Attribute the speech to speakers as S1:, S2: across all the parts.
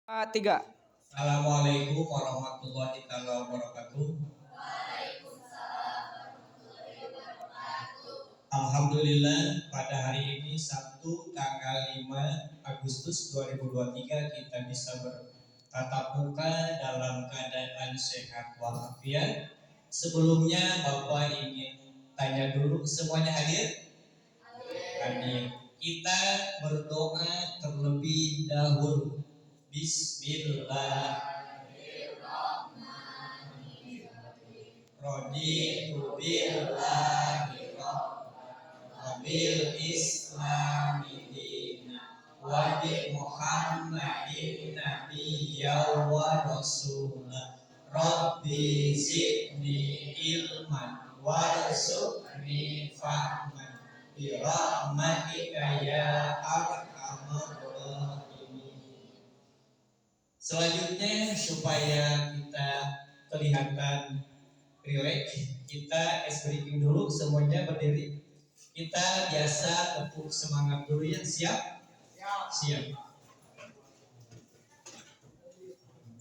S1: Tiga.
S2: Assalamualaikum warahmatullahi wabarakatuh. Alhamdulillah pada hari ini Sabtu tanggal 5 Agustus 2023 kita bisa bertatap muka dalam keadaan sehat walafiat. Sebelumnya Bapak ingin tanya dulu, semuanya hadir? Hadir. Kita berdoa terlebih dahulu. Bismillahirrahmanirrahim. Raditu billahi wabil islami dina wa bi muhammadin nabiyya wa rasula rabbi zidni ilman warzuqni fahman bi rahmatika ya arhamar rahimin. Selanjutnya supaya kita kelihatan rileks, kita ice breaking dulu, semuanya berdiri. Kita biasa tepuk semangat dulu ya, siap? Siap.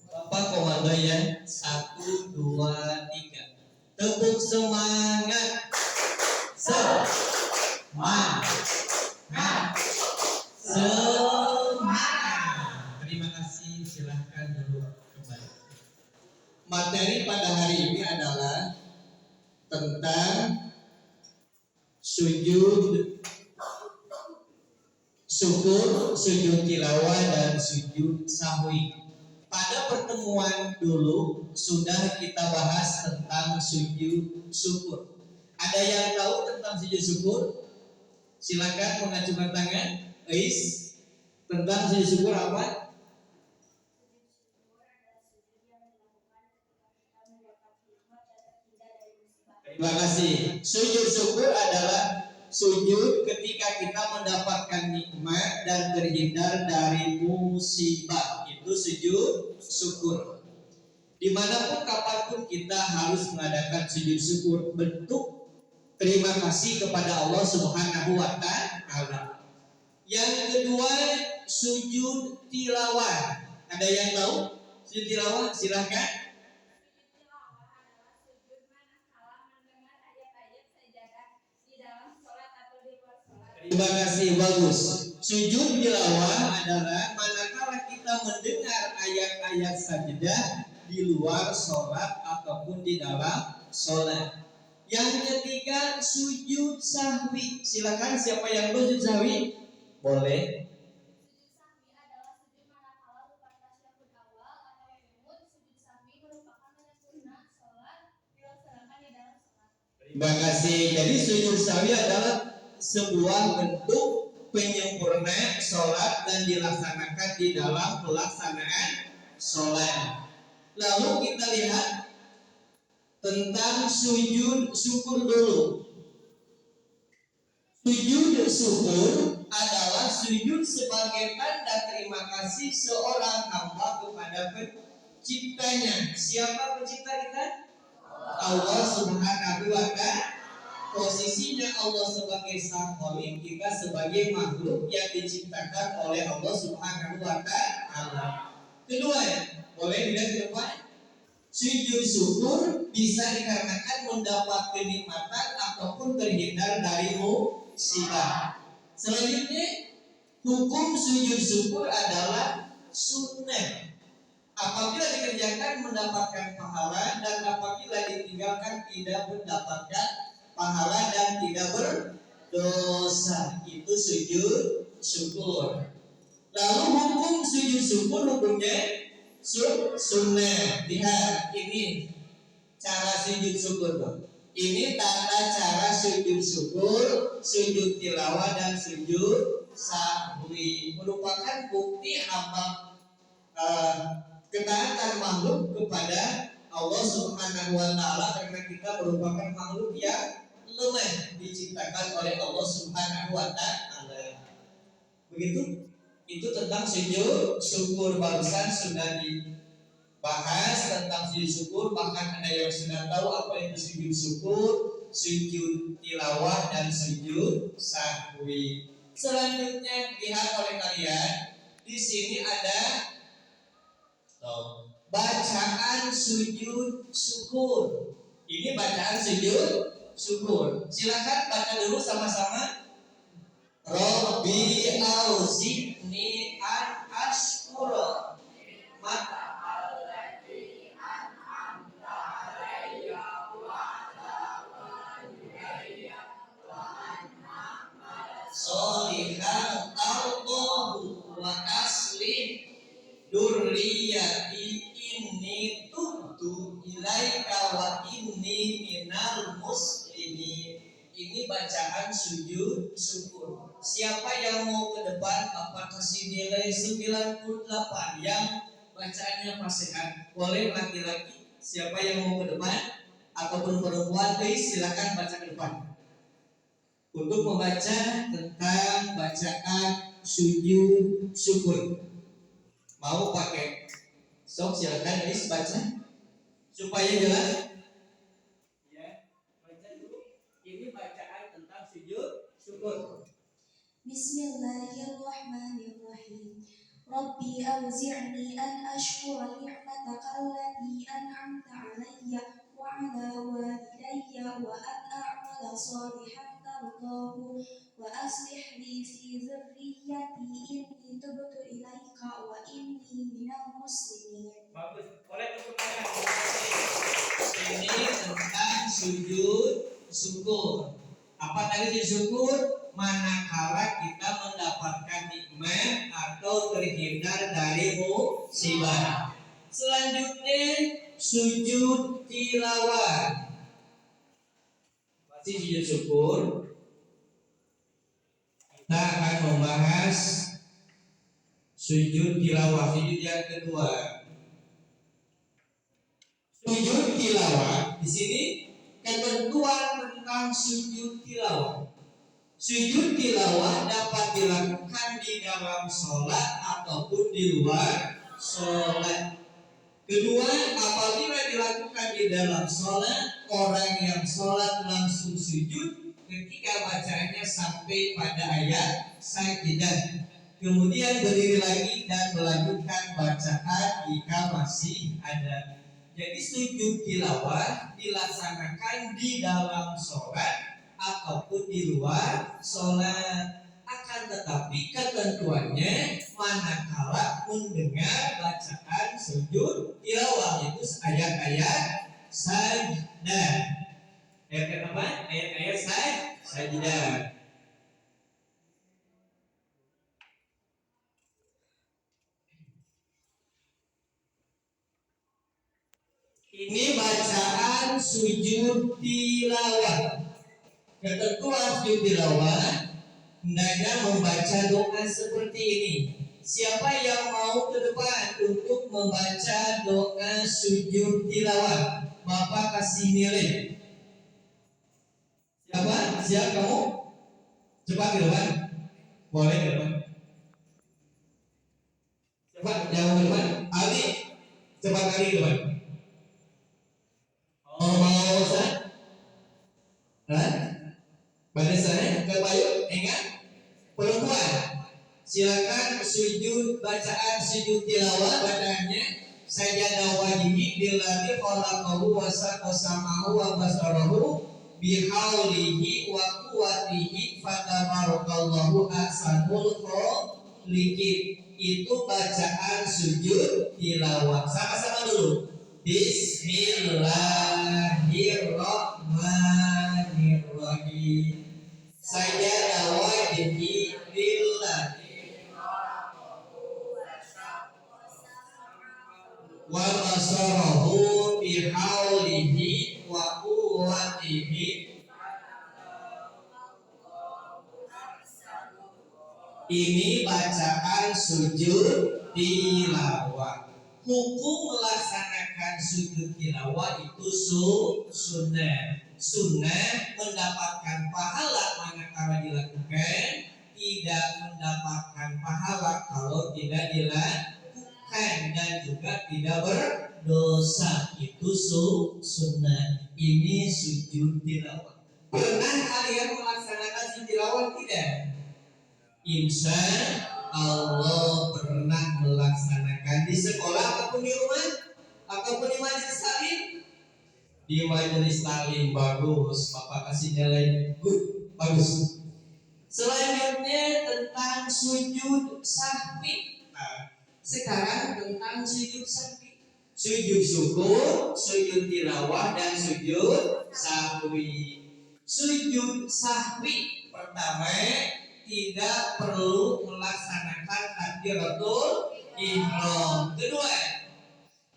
S2: Bapak komando ya, 1, 2, 3. Tepuk semangat. Semangat. Terima kasih, silahkan dulu kembali. Materi pada hari ini adalah tentang sujud syukur, sujud tilawah, dan sujud sahwi. Pada pertemuan dulu sudah kita bahas tentang sujud syukur. Ada yang tahu tentang sujud syukur? Silakan mengacungkan tangan. Tentang sujud syukur apa? Terima kasih. Sujud syukur adalah sujud ketika kita mendapatkan nikmat dan terhindar dari musibah. Itu sujud syukur. Dimanapun kapanpun kita harus mengadakan sujud syukur, bentuk terima kasih kepada Allah Subhanahu wa Ta'ala. Yang kedua, sujud tilawah. Ada yang tahu sujud tilawah? Silahkan. Terima kasih, bagus. Sujud tilawah adalah manakala kita mendengar ayat-ayat sajadah di luar sholat ataupun di dalam sholat. Yang ketiga, sujud sahwi. Silakan, siapa yang tahu sujud sahwi? Boleh.
S3: Sujud sahwi adalah sujud manakala lupa tasyahud awal atau yumut. Sujud sahwi merupakan menyempurna sholat dilaksanakan di dalam sholat.
S2: Terima kasih. Jadi sujud sahwi adalah sebuah bentuk penyempurna sholat dan dilaksanakan di dalam pelaksanaan sholat. Lalu kita lihat tentang sujud syukur dulu. Sujud syukur adalah sujud sebagai tanda terima kasih seorang hamba kepada penciptanya. Siapa pencipta kita? Allah Subhanahu wa Ta'ala. Posisinya Allah sebagai sang khalik, kita sebagai makhluk yang diciptakan oleh Allah Subhanahu wa Ta'ala. Kedua, boleh dilihat ke depan. Sujud syukur bisa dikarenakan mendapat kenikmatan ataupun terhindar dari musibah. Selanjutnya, hukum sujud syukur adalah sunnah. Apabila dikerjakan mendapatkan pahala, dan apabila ditinggalkan tidak mendapatkan pahala dan tidak berdosa. Itu sujud syukur. Lalu hukum sujud syukur, hukumnya sunnah. Lihat ini cara sujud syukur. Ini tata cara sujud syukur, sujud tilawah, dan sujud sahwi. Merupakan bukti hamba ketaatan makhluk kepada Allah Subhanahu wa Ta'ala, karena kita merupakan makhluk yang lemah diciptakan oleh Allah Subhanahu wa Ta'ala. Begitu? Itu tentang sujud syukur. Barusan sudah dibahas tentang sujud syukur, bahkan ada yang sudah tahu apa itu sujud syukur, sujud tilawah, dan sujud sahwi. Selanjutnya lihat oleh kalian, di sini ada sujud syukur. Ini bacaan sujud syukur. Silakan baca dulu sama-sama. Rabbi auzi'ni an ashkura mata solihan tardahu wa aslih durriyati inni tubtu ilaika wa inni minal muslimin. Ini bacaan sujud syukur. Siapa yang mau ke depan, Bapak kasih nilai 98 yang bacaannya fasihan. Boleh laki-laki. Siapa yang mau ke depan ataupun perempuan, please silakan baca ke depan untuk membaca tentang bacaan sujud syukur. Mau pakai sok silakan please baca supaya jelas. Ya, baca dulu. Ini bacaan tentang sujud syukur.
S3: Bismillahirrahmanirrahim. Rabbi auzi'ni an ashkura ni'mataka allati an'amta 'alayya wa 'ala walidayya wa an a'mala shalihan tardahu wa aslih li fi dzurriyyati inni tubtu ilaika wa inni minal muslimin.
S2: Bagus. Boleh tepuk tangan. Ini tentang sujud syukur. Apa tadi sujud syukur? Manakala kita mendapatkan nikmat atau terhindar dari musibah. Selanjutnya sujud tilawah. Masih sujud syukur. Kita akan membahas sujud tilawah, sujud yang kedua. Sujud tilawah di sini ketentuan tentang sujud tilawah. Sujud tilawah dapat dilakukan di dalam sholat ataupun di luar sholat. Kedua, apabila dilakukan di dalam sholat, orang yang sholat langsung sujud ketika bacaannya sampai pada ayat sajidah. Kemudian berdiri lagi dan melanjutkan bacaan jika masih ada. Jadi sujud tilawah dilaksanakan di dalam sholat ataupun di luar sholat. Akan tetapi ketentuannya manakala mendengar bacaan sujud tilawah, itu ayat-ayat sajdah. Ayat apa? Ayat-ayat sajdah. Ini bacaan sujud tilawah. Ketentuan sujud tilawah hendaknya membaca doa seperti ini. Siapa yang mau ke depan untuk membaca doa sujud tilawah? Bapak kasih nilai. Siapa? Siap kamu? Cepat ke depan. Boleh ke depan. Cepat, jangan ke depan. Ali, cepat kali ke depan. Oh, mau Ustaz? Hah? Pada saya ke Bayu, ingat? Perempuan, silakan sujud bacaan sujud tilawah. Bacaannya sajadah wajhihi lillazi khalaqahu wa samahu wa basarahu bihaulihi wa quwwatihi fatabarakallahu ahsanul khaliqin. Itu bacaan sujud tilawah. Sama-sama dulu. Bismillahirrahmanirrahim. Sajadah wajhihi lillazi wa basarahu bihaulihi wa quwwatihi. Ini bacaan sujud tilawah. Hukum melaksanakan sujud tilawah itu sunnah. Sunnah mendapatkan pahala manakala dilakukan, tidak mendapatkan pahala kalau tidak dilakukan, dan juga tidak berdosa. Itu sunnah. Ini sujud tilawah. Pernah kalian melaksanakan sujud tilawah tidak? Insya Allah pernah melaksanakan di sekolah ataupun di rumah. ataupun di majelis taklim? Di majelis taklim. Bagus, Bapak kasih nilai good, bagus. Selanjutnya tentang sujud sahwi. Nah, sekarang tentang sujud sahwi. Sujud syukur, sujud tilawah, dan sujud sahwi. Sujud sahwi pertama, tidak perlu melaksanakan takbiratul ihram. Kedua,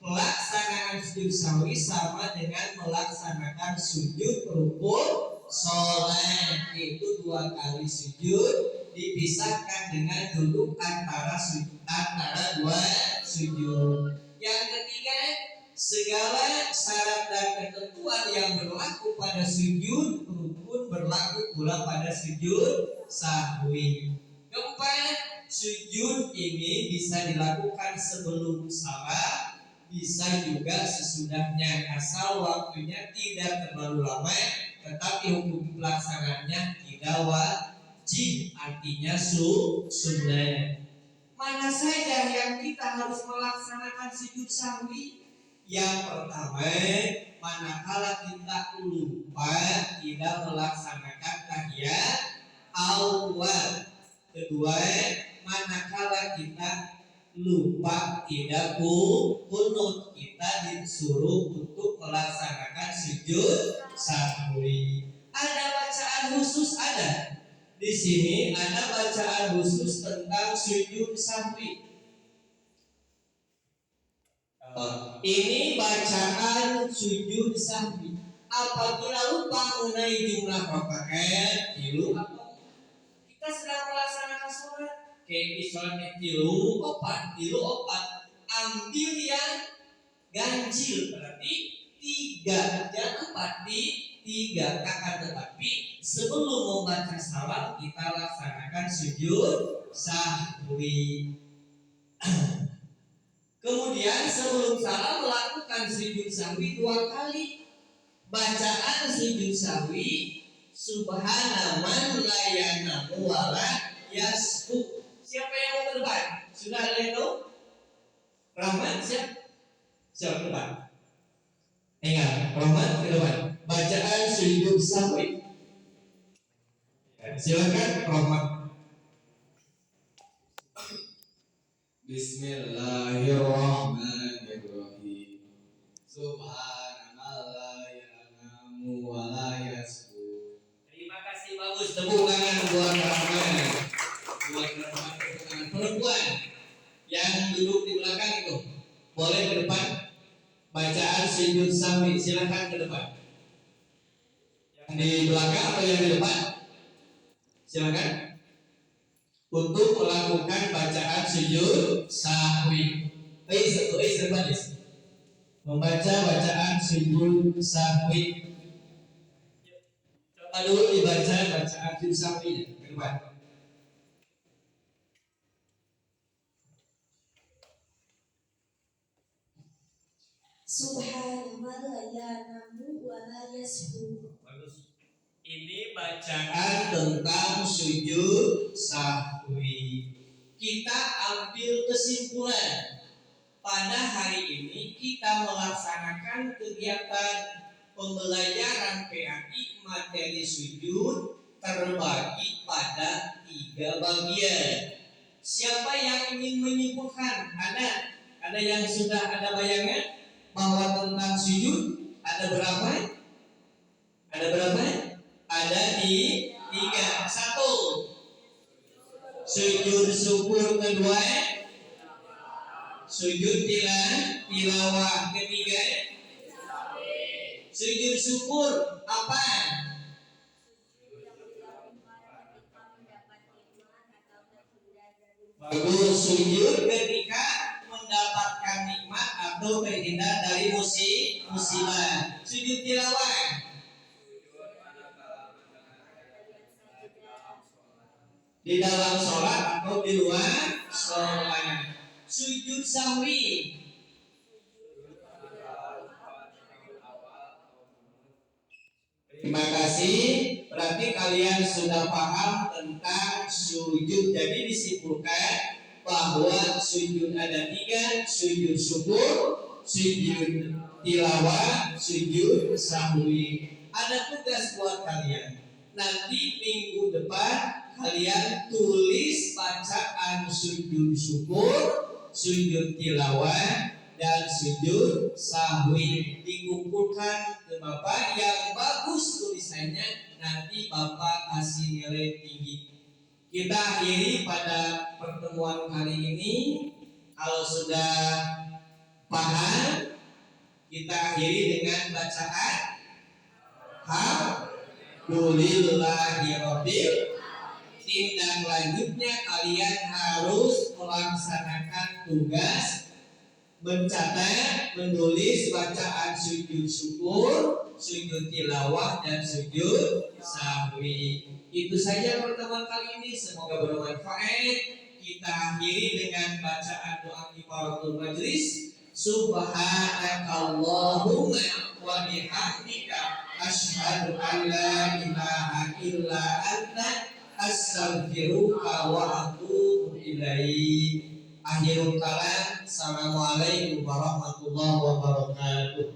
S2: pelaksanaan sujud sahwi sama dengan melaksanakan sujud rukun sholat. Itu 2 kali sujud dipisahkan dengan duduk antara 2 sujud. Yang ketiga, segala syarat dan ketentuan yang berlaku pada sujud rukun berlaku pula pada sujud sahwi. Keempat, sujud ini bisa dilakukan sebelum salam, bisa juga sesudahnya, asal waktunya tidak terlalu lama, tetapi hukum pelaksanaannya tidak wajib, artinya sunnah. Mana saja yang kita harus melaksanakan sujud sahwi? Yang pertama, manakala kita lupa tidak melaksanakan tahiyat awal. Kedua, manakala kita lupa tidak kunut, kita disuruh untuk melaksanakan sujud sahwi. Ada bacaan khusus, ada. Di sini ada bacaan khusus tentang sujud sahwi. Ini bacaan sujud sahwi. Apabila lupa mengenai jumlah rakaat, kita sedang melaksanakan sholat, kayak sholatnya tilu opat, ambil yang ganjil, berarti 3, jangan 4 di 3. Akan tetapi sebelum membaca salam kita laksanakan sujud sahwi. Kemudian sebelum salam melakukan sujud sahwi 2 kali. Bacaan sujud sahwi, subhana man la yanamu wa la yasbu. Siapa yang mau ke depan? Sudah ada yang tahu? Rahmat siapa ke depan? Ingat, Rahmat ke depan. Bacaan sujud sahwi. Silakan Rahmat.
S1: Bismillahirrahmanirrahim. Subhanallah ya'lamu wa la yasbu.
S2: Terima kasih, bagus. Tepuk tangan buat Rahmat. Buat Rahmat, tepuk tangan. Perempuan yang duduk di belakang itu boleh ke depan. Bacaan sujud sahwi, silakan ke depan. Yang di belakang atau yang di depan? Silakan. Untuk melakukan bacaan sujud sahwi. Membaca bacaan sujud sahwi. Coba dulu dibaca bacaan sujud sahwi ke depan.
S3: Subhanallah la yanamu wa la yasbu.
S2: Bagus. Ini bacaan tentang sujud sahwi. Kita ambil kesimpulan. Pada hari ini kita melaksanakan kegiatan pembelajaran PAI materi sujud terbagi pada 3 bagian. Siapa yang ingin menyimpulkan? Ada yang sudah ada bayangan bahwa tentang sujud ada berapa? Ada berapa? Ada di 3. 1, sujud syukur. Kedua, sujud tilawah. Ketiga, sujud syukur apa? Bagus, sujud ketika mendapatkan nikmat atau terhindar dari musibah. Sujud tilawah di dalam sholat atau di luar sholat. Sujud sahwi terima kasih. Berarti kalian sudah paham tentang sujud. Jadi disimpulkan bahwa sujud ada 3, sujud syukur, sujud tilawah, sujud sahwi. Ada tugas buat kalian. Nanti minggu depan kalian tulis bacaan sujud syukur, sujud tilawah, dan sujud sahwi. Dikumpulkan ke Bapak yang bagus tulisannya, nanti Bapak kasih nilai tinggi. Kita akhiri pada pertemuan kali ini. Kalau sudah paham, kita akhiri dengan bacaan Alhamdulillahirabbil. Tindak lanjutnya kalian harus melaksanakan tugas mencatat, menulis bacaan sujud syukur, sujud tilawah, dan sujud sahwi. Itu saja pertemuan kali ini. Semoga bermanfaat. Kita akhiri dengan bacaan doa kifaratul majlis. Subhanakallahumma wa bihamdika asyhadu an la ilaha illa anta astaghfiruka wa atubu ilaik. Akhirul kalam. Assalamualaikum warahmatullahi wabarakatuh.